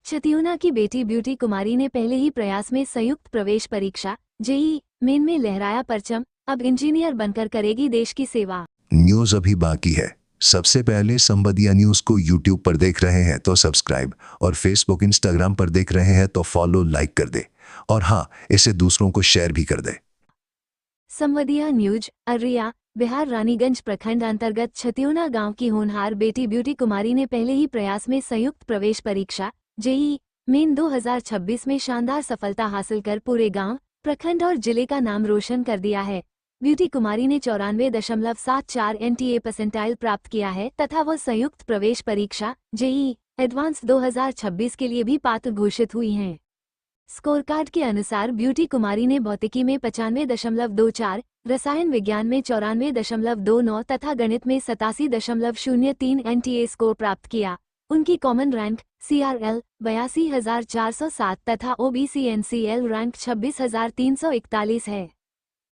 छतियोना की बेटी ब्यूटी कुमारी ने पहले ही प्रयास में संयुक्त प्रवेश परीक्षा जेईई मेन में लहराया परचम, अब इंजीनियर बनकर करेगी देश की सेवा। न्यूज अभी बाकी है। सबसे पहले संवादिया न्यूज को यूट्यूब पर देख रहे हैं तो सब्सक्राइब, और फेसबुक इंस्टाग्राम पर देख रहे हैं तो फॉलो लाइक कर दे, और हाँ, इसे दूसरों को शेयर भी कर दे। संवादिया न्यूज अररिया बिहार रानीगंज प्रखंड अंतर्गत छतियोना गांव की होनहार बेटी ब्यूटी कुमारी ने पहले ही प्रयास में संयुक्त प्रवेश परीक्षा जेईई मेन 2026 में शानदार सफलता हासिल कर पूरे गांव, प्रखंड और जिले का नाम रोशन कर दिया है। ब्यूटी कुमारी ने 94.74 NTA परसेंटाइल प्राप्त किया है तथा वह संयुक्त प्रवेश परीक्षा जेईई एडवांस 2026 के लिए भी पात्र घोषित हुई हैं। स्कोर कार्ड के अनुसार ब्यूटी कुमारी ने भौतिकी में 95.24, रसायन विज्ञान में 94.29 तथा गणित में 87.03 NTA स्कोर प्राप्त किया। उनकी कॉमन रैंक CRL 82,407 तथा OBC NCL रैंक 26,341 है।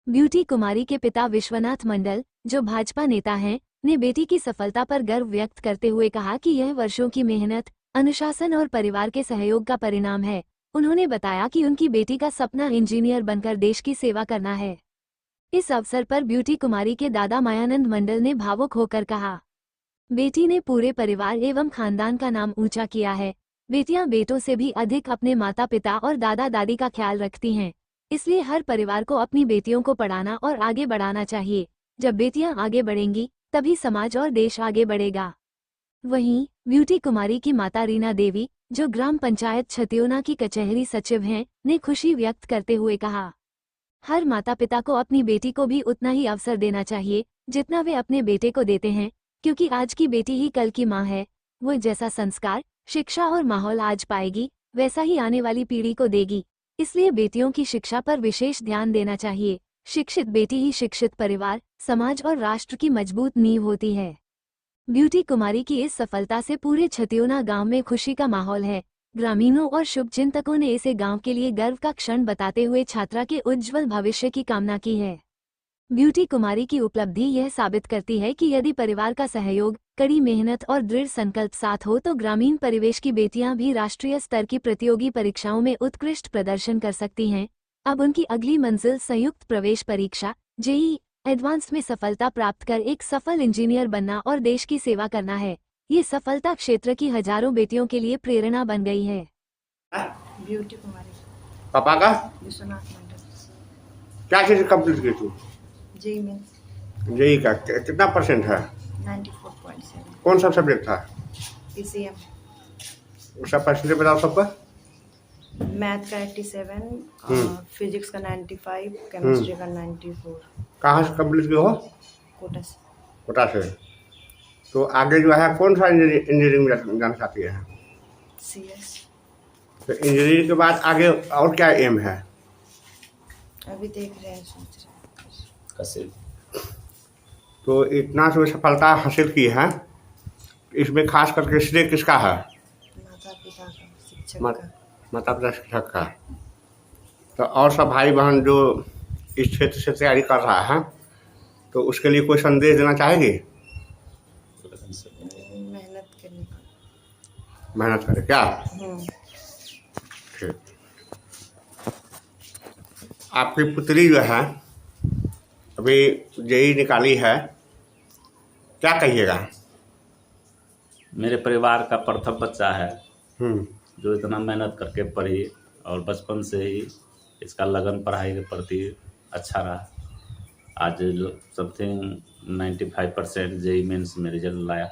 ब्यूटी कुमारी के पिता विश्वनाथ मंडल, जो भाजपा नेता हैं, ने बेटी की सफलता पर गर्व व्यक्त करते हुए कहा कि यह वर्षों की मेहनत, अनुशासन और परिवार के सहयोग का परिणाम है। उन्होंने बताया कि उनकी बेटी का सपना इंजीनियर बनकर देश की सेवा करना है। इस अवसर पर ब्यूटी कुमारी के दादा मायानंद मंडल ने भावुक होकर कहा, बेटी ने पूरे परिवार एवं खानदान का नाम ऊंचा किया है। बेटियां बेटों से भी अधिक अपने माता पिता और दादा दादी का ख्याल रखती हैं, इसलिए हर परिवार को अपनी बेटियों को पढ़ाना और आगे बढ़ाना चाहिए। जब बेटियां आगे बढ़ेंगी तभी समाज और देश आगे बढ़ेगा। वहीं ब्यूटी कुमारी की माता रीना देवी, जो ग्राम पंचायत छतियोना की कचहरी सचिव हैं, ने खुशी व्यक्त करते हुए कहा, हर माता पिता को अपनी बेटी को भी उतना ही अवसर देना चाहिए जितना वे अपने बेटे को देते हैं, क्योंकि आज की बेटी ही कल की माँ है। वो जैसा संस्कार, शिक्षा और माहौल आज पाएगी, वैसा ही आने वाली पीढ़ी को देगी। इसलिए बेटियों की शिक्षा पर विशेष ध्यान देना चाहिए। शिक्षित बेटी ही शिक्षित परिवार, समाज और राष्ट्र की मजबूत नींव होती है। ब्यूटी कुमारी की इस सफलता से पूरे छतियोना गांव में खुशी का माहौल है। ग्रामीणों और शुभचिंतकों ने इसे गांव के लिए गर्व का क्षण बताते हुए छात्रा के उज्जवल भविष्य की कामना की है। ब्यूटी कुमारी की उपलब्धि यह साबित करती है कि यदि परिवार का सहयोग, कड़ी मेहनत और दृढ़ संकल्प साथ हो तो ग्रामीण परिवेश की बेटियां भी राष्ट्रीय स्तर की प्रतियोगी परीक्षाओं में उत्कृष्ट प्रदर्शन कर सकती हैं। अब उनकी अगली मंजिल संयुक्त प्रवेश परीक्षा जेईई एडवांस में सफलता प्राप्त कर एक सफल इंजीनियर बनना और देश की सेवा करना है। ये सफलता क्षेत्र की हजारों बेटियों के लिए प्रेरणा बन गई है। ब्यूटी कुमारी। पापा का विश्वनाथ मंडल। क्या चीज कंप्लीट की तू? जेईई मेंस जेईई का कितना परसेंट है? 94.7। कौन सा सब्जेक्ट था? PCM। उसका परसेंटेज बताओ सबका। मैथ का 87, फिजिक्स का 95, केमिस्ट्री का 94। कहाँ से कंप्लीट की हो? कोटा से। कोटा से। तो आगे जो है कौन सा इंजीनियरिंग में जाना चाहती है? CS। तो इंजीनियरिंग के बाद आगे और क्या एम है? अभी देख रहे हैं, सोच रहे हैं। तो इतना जो सफलता हासिल की है, इसमें खास करके श्रेय किसका है? माता पिता का, शिक्षक माता का। पिता शिक्षक का। तो और सब भाई बहन जो इस क्षेत्र से तैयारी कर रहा है, तो उसके लिए कोई संदेश देना चाहेगी? मेहनत करने का। मेहनत करे क्या? ठीक। आपकी पुत्री जो है अभी जेईई निकाली है, क्या कहिएगा? मेरे परिवार का प्रथम बच्चा है हम्म। जो इतना मेहनत करके पढ़ी और बचपन से ही इसका लगन पढ़ाई के प्रति अच्छा रहा। आज समथिंग 95% जेईई मेंस में रिजल्ट लाया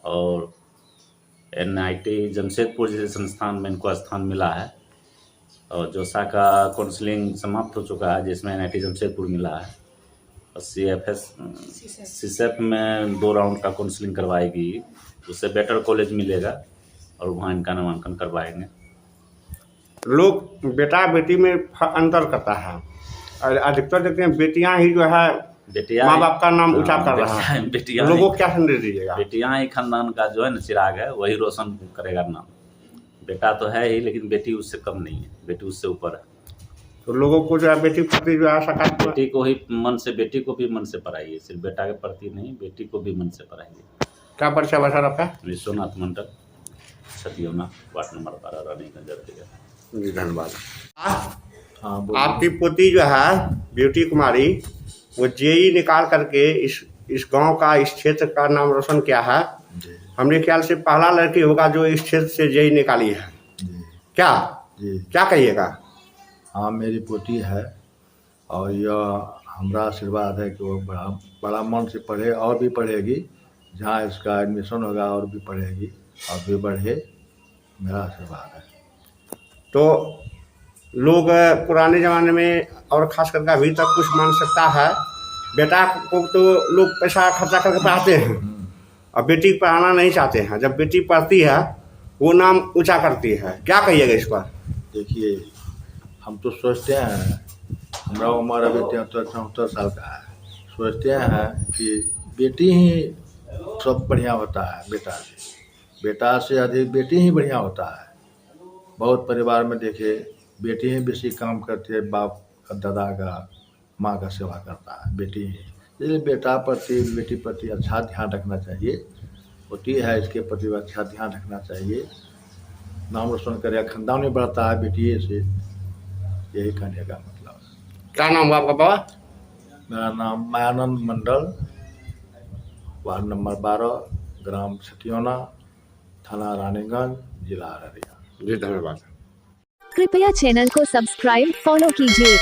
और NIT जमशेदपुर जैसे संस्थान में इनको स्थान मिला है, और जोसा का काउंसलिंग समाप्त हो चुका है जिसमें NIT जमशेदपुर मिला है, और CSEP में 2 राउंड का काउंसलिंग करवाएगी, उससे बेटर कॉलेज मिलेगा और वहाँ इनका नामांकन करवाएंगे। लोग बेटा बेटी में अंतर करता है और अधिकतर देखते हैं बेटियां ही जो है बेटियां माँ बाप का नाम ऊंचा कर रहा है। बेटियां लोगों को क्या संदेश दीजिएगा? बेटियां ही खानदान का जो है ना चिराग है, वही रोशन करेगा नाम। बेटा तो है ही, लेकिन बेटी उससे कम नहीं है, बेटी उससे ऊपर है। तो लोगों को जो है बेटी प्रति जो है सकारात्मक, बेटी को ही मन से, बेटी को भी मन से पढ़ाइए, सिर्फ बेटा के प्रति नहीं, बेटी को भी मन से पढ़ाइए। क्या परिचय बता आपका? विश्वनाथ मंडल। छतियोना, वार्ड नंबर 12, रानीगंज अररिया। जी धन्यवाद। हाँ बोलिए। आपकी पोती जो है ब्यूटी कुमारी, वो जेई निकाल करके इस गांव का, इस क्षेत्र का नाम रोशन किया है। जी हमरे ख्याल से पहला लड़की होगा जो इस क्षेत्र से जेई निकाली है। जी क्या जी। क्या कहिएगा? हाँ मेरी पोती है और यह हमारा आशीर्वाद है कि वो बड़ा बड़ा मन से पढ़े और भी पढ़ेगी। जहाँ इसका एडमिशन होगा और भी पढ़ेगी और भी बढ़े, मेरा आशीर्वाद है। तो लोग पुराने ज़माने में और ख़ास करके अभी तक कुछ मान सकता है, बेटा को तो लोग पैसा खर्चा करके पढ़ाते हैं और बेटी को पढ़ाना नहीं चाहते हैं। जब बेटी पढ़ती है वो नाम ऊंचा करती है। क्या कहिएगा इस पर? देखिए, हम तो सोचते हैं, हमारा उम्र अभी 73-74 साल का है, सोचते हैं कि बेटी ही सब बढ़िया होता है। बेटा से अधिक बेटी ही बढ़िया होता है। बहुत परिवार में देखे, बेटी ही बेसी काम करती है, बाप का, दादा का, माँ का सेवा करता है बेटी ही। इसलिए बेटी प्रति अच्छा ध्यान रखना चाहिए। होती है इसके प्रति अच्छा ध्यान रखना चाहिए। नाम रोशन करे, खानदान में बढ़ता है बेटी से, यही कहने का मतलब है। क्या नाम हुआ आपका बाबा? मेरा नाम मायानंद मंडल, वार्ड नंबर 12, ग्राम छतियोना, थाना रानीगंज, जिला अररिया। जी धन्यवाद। कृपया चैनल को सब्सक्राइब फॉलो कीजिए।